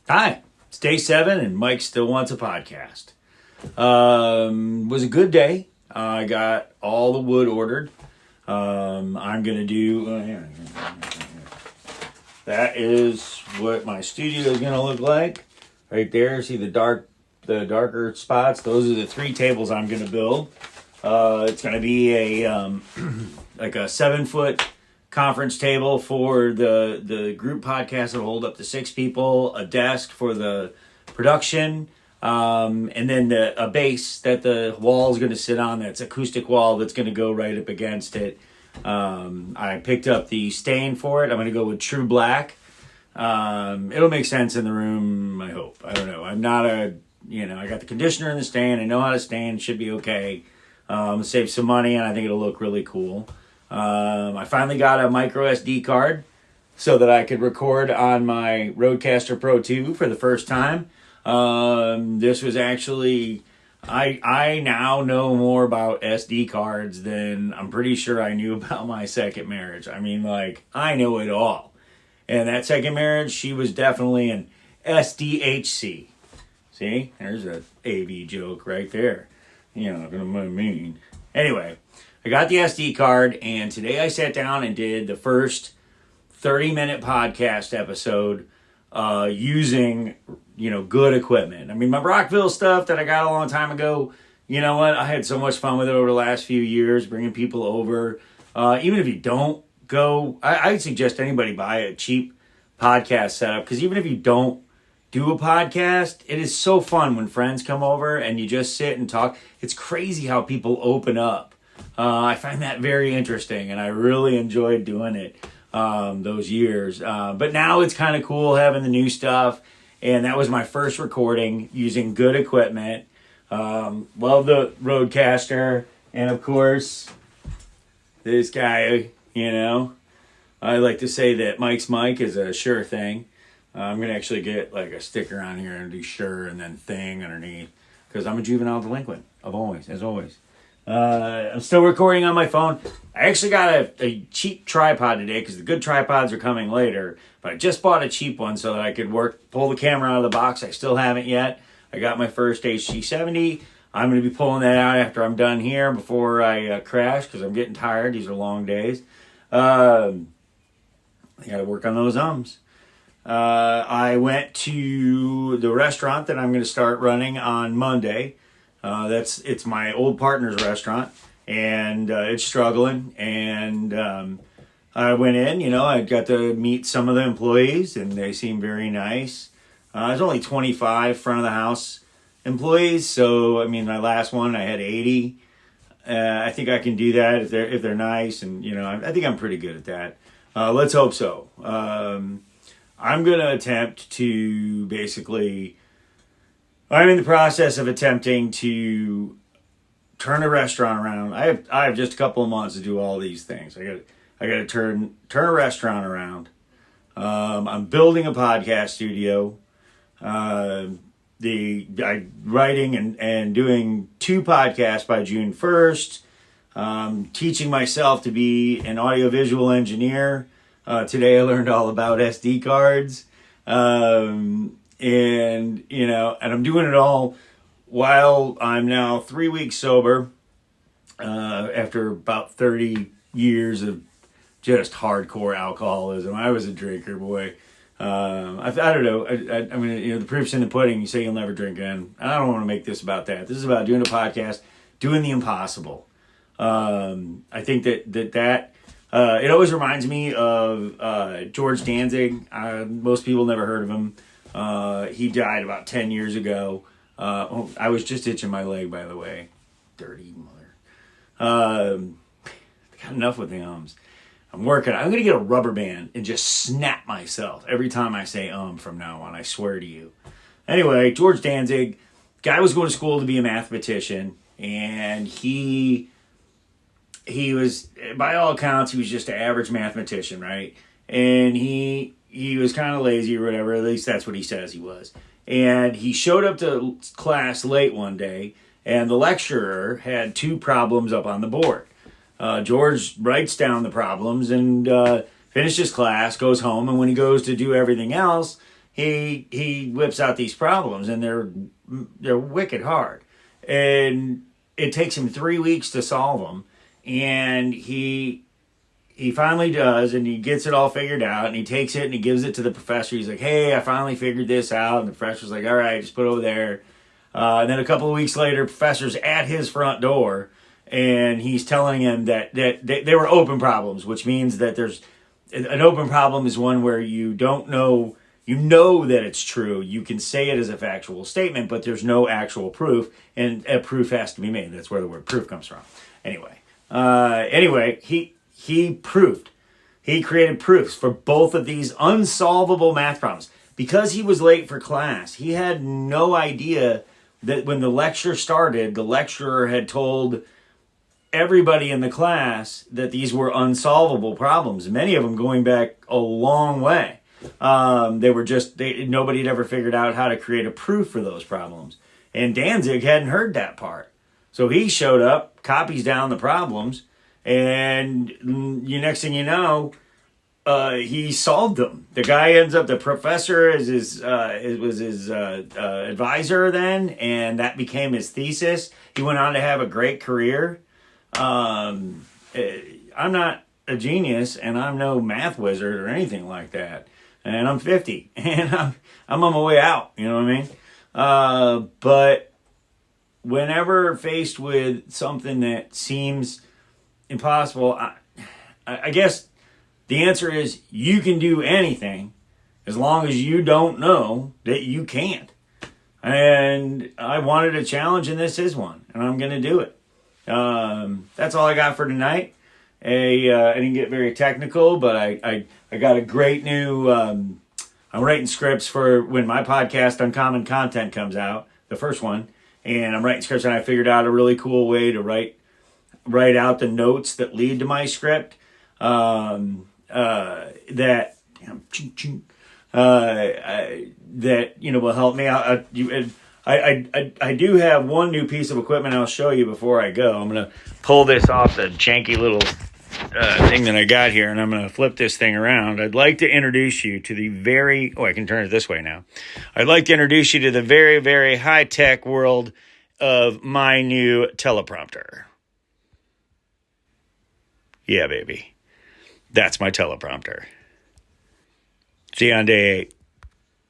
Hi, it's day 7 and Mike still wants a podcast. Was a good day. I got all the wood ordered. I'm going to do... that is what my studio is going to look like. Right there, see the darker spots? Those are the 3 tables I'm going to build. It's going to be a like a 7-foot conference table for the group podcast that'll hold up to 6 people, a desk for the production, and then a base that the wall is going to sit on. That's acoustic wall that's going to go right up against it. I picked up the stain for it. I'm going to go with True Black. It'll make sense in the room, I hope. I don't know. I'm not I got the conditioner in the stain. I know how to stain. Should be okay. Save some money, and I think it'll look really cool. I finally got a micro SD card so that I could record on my Rodecaster Pro 2 for the first time. This was actually... I now know more about SD cards than I'm pretty sure I knew about my second marriage. I mean, I know it all. And that second marriage, she was definitely an SDHC. See? There's a AV joke right there. You know what I mean. Anyway, I got the SD card, and today I sat down and did the first 30-minute podcast episode using, good equipment. I mean, my Brockville stuff that I got a long time ago, you know what? I had so much fun with it over the last few years, bringing people over. Even if you don't go, I'd suggest anybody buy a cheap podcast setup, because even if you don't do a podcast, it is so fun when friends come over and you just sit and talk. It's crazy how people open up. I find that very interesting, and I really enjoyed doing it those years. But now it's kind of cool having the new stuff, and that was my first recording using good equipment. Love the Rodecaster, and of course, this guy, I like to say that Mike's mic is a sure thing. I'm going to actually get a sticker on here and do sure and then thing underneath, because I'm a juvenile delinquent, as always. I'm still recording on my phone. I actually got a cheap tripod today, because the good tripods are coming later, but I just bought a cheap one so that I could pull the camera out of the box. I still haven't yet. I got my first HG70. I'm going to be pulling that out after I'm done here before I crash, because I'm getting tired. These are long days. I got to work on those ums. I went to the restaurant that I'm going to start running on Monday. It's my old partner's restaurant, and it's struggling. And I went in, I got to meet some of the employees, and they seem very nice. There's only 25 front of the house employees, so my last one I had 80. I think I can do that if they're nice, and I think I'm pretty good at that. Let's hope so. I'm going to attempt to I'm in the process of attempting to turn a restaurant around. I have just a couple of months to do all these things. I got to turn a restaurant around. I'm building a podcast studio. I'm writing and doing 2 podcasts by June 1st. Teaching myself to be an audiovisual engineer. Today I learned all about SD cards. And I'm doing it all while I'm now 3 weeks sober, after about 30 years of just hardcore alcoholism. I was a drinker, boy. I don't know. The proof's in the pudding. You say you'll never drink again. I don't want to make this about that. This is about doing a podcast, doing the impossible. I think that it always reminds me of George Danzig. Most people never heard of him. He died about 10 years ago. I was just itching my leg, by the way. Dirty mother. Got enough with the ums. I'm going to get a rubber band and just snap myself every time I say from now on. I swear to you. Anyway, George Danzig, guy was going to school to be a mathematician, and he was, by all accounts, he was just an average mathematician, right? And he was kind of lazy or whatever. At least that's what he says he was. And he showed up to class late one day, and the lecturer had 2 problems up on the board. George writes down the problems and finishes class, goes home, and when he goes to do everything else, he whips out these problems, and they're wicked hard, and it takes him 3 weeks to solve them, and he finally does, and he gets it all figured out, and he takes it and he gives it to the professor. He's like, "Hey, I finally figured this out." And the professor's like, "All right, just put it over there." And then a couple of weeks later, professor's at his front door, and he's telling him that they were open problems, which means that there's an open problem is one where you don't know, you know that it's true. You can say it as a factual statement, but there's no actual proof, and a proof has to be made. That's where the word proof comes from. Anyway, he proved. He created proofs for both of these unsolvable math problems. Because he was late for class, he had no idea that when the lecture started, the lecturer had told everybody in the class that these were unsolvable problems, many of them going back a long way. Nobody had ever figured out how to create a proof for those problems. And Danzig hadn't heard that part. So he showed up, copies down the problems, and next thing you know, he solved them. The guy ends up, the professor was his advisor then, and that became his thesis. He went on to have a great career. I'm not a genius, and I'm no math wizard or anything like that. And I'm 50, and I'm on my way out. You know what I mean? But whenever faced with something that seems impossible, I guess the answer is you can do anything as long as you don't know that you can't. And I wanted a challenge, and this is one, and I'm going to do it. That's all I got for tonight. I didn't get very technical, but I got a great new, I'm writing scripts for when my podcast Uncommon Content comes out, the first one, and I'm writing scripts, and I figured out a really cool way to write out the notes that lead to my script, that will help me out. I do have one new piece of equipment I'll show you before I go. I'm going to pull this off the janky little thing that I got here, and I'm going to flip this thing around. I'd like to introduce you to the I can turn it this way now. I'd like to introduce you to the very, very high-tech world of my new teleprompter. Yeah, baby. That's my teleprompter. See you on day 8.